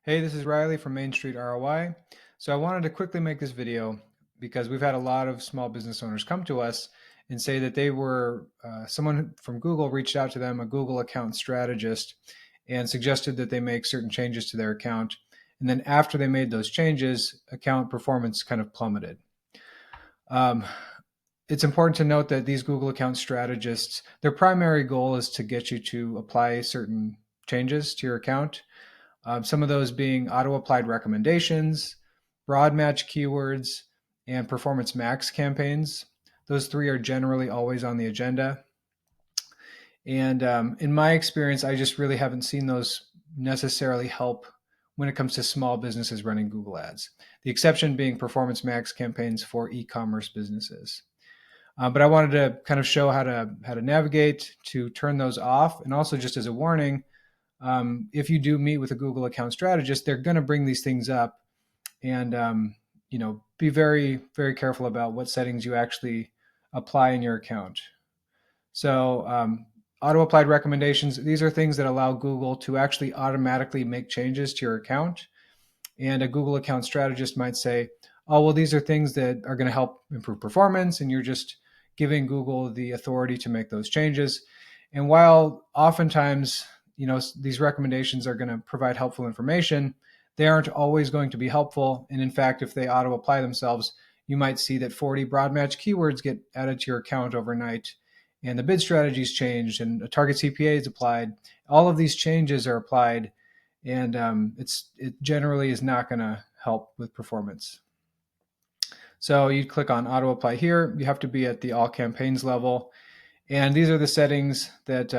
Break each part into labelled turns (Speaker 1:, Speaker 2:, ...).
Speaker 1: Hey, this is Riley from Main Street ROI. So I wanted to quickly make this video because we've had a lot of small business owners come to us and say that they were, someone from Google reached out to them, a Google account strategist, and suggested that they make certain changes to their account. And then after they made those changes, account performance kind of plummeted. Um, it's important to note that these Google account strategists, their primary goal is to get you to apply certain changes to your account. Some of those being auto-applied recommendations, broad match keywords, and performance max campaigns. Those three are generally always on the agenda. And in my experience, I just really haven't seen those necessarily help when it comes to small businesses running Google Ads. The exception being performance max campaigns for e-commerce businesses. But I wanted to kind of show how to navigate to turn those off, and also just as a warning, if you do meet with a Google account strategist, they're going to bring these things up, and be very, very careful about what settings you actually apply in your account. So auto-applied recommendations, these are things that allow Google to actually automatically make changes to your account. And a Google account strategist might say, oh, well, these are things that are going to help improve performance, and you're just giving Google the authority to make those changes. And while oftentimes these recommendations are going to provide helpful information, they aren't always going to be helpful. And in fact, if they auto apply themselves, you might see that 40 broad match keywords get added to your account overnight, and the bid strategies changed, and a target CPA is applied. All of these changes are applied, and it generally is not going to help with performance. So you click on auto apply here. You have to be at the all campaigns level, and these are the settings that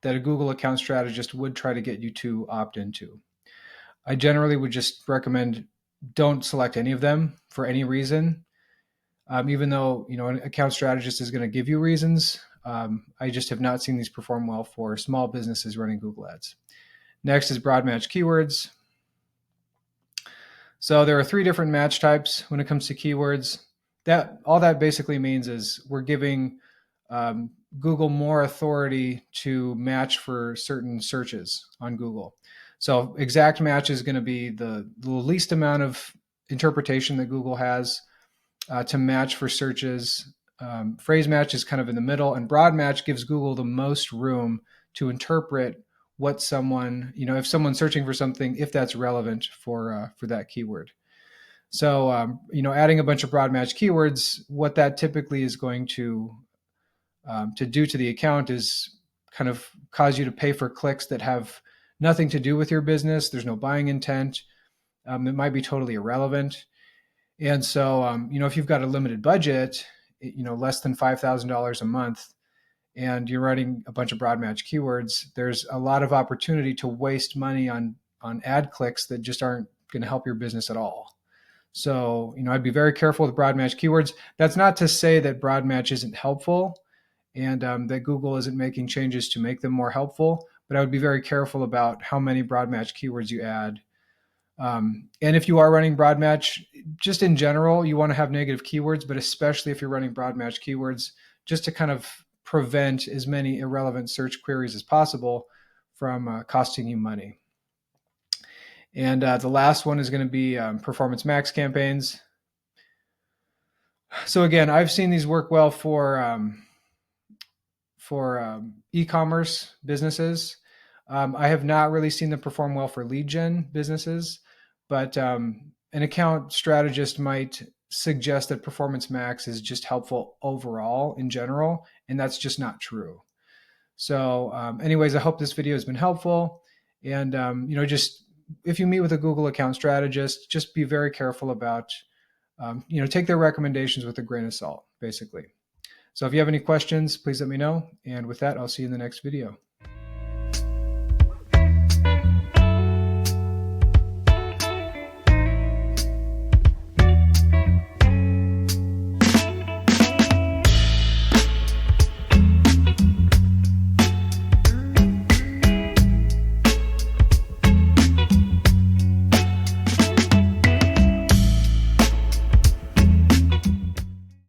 Speaker 1: that a Google account strategist would try to get you to opt into. I generally would just recommend don't select any of them for any reason. Even though an account strategist is going to give you reasons, I just have not seen these perform well for small businesses running Google Ads. Next is broad match keywords. So there are 3 different match types when it comes to keywords. All that basically means is we're giving Google more authority to match for certain searches on Google. So exact match is going to be the least amount of interpretation that Google has to match for searches. Phrase match is kind of in the middle, and broad match gives Google the most room to interpret what someone, if someone's searching for something, if that's relevant for that keyword. So, adding a bunch of broad match keywords, what that typically is going to do to the account is kind of cause you to pay for clicks that have nothing to do with your business. There's no buying intent. It might be totally irrelevant. And so, if you've got a limited budget, less than $5,000 a month, and you're running a bunch of broad match keywords, there's a lot of opportunity to waste money on ad clicks that just aren't going to help your business at all. So, I'd be very careful with broad match keywords. That's not to say that broad match isn't helpful and that Google isn't making changes to make them more helpful, but I would be very careful about how many broad match keywords you add. And if you are running broad match, just in general, you want to have negative keywords, but especially if you're running broad match keywords, just to kind of prevent as many irrelevant search queries as possible from costing you money. And the last one is going to be performance max campaigns. So again, I've seen these work well for e-commerce businesses. I have not really seen them perform well for lead gen businesses, but an account strategist might suggest that performance max is just helpful overall in general, and that's just not true. So anyways, I hope this video has been helpful. And just if you meet with a Google account strategist, just be very careful about take their recommendations with a grain of salt, basically. So if you have any questions, please let me know. And with that, I'll see you in the next video.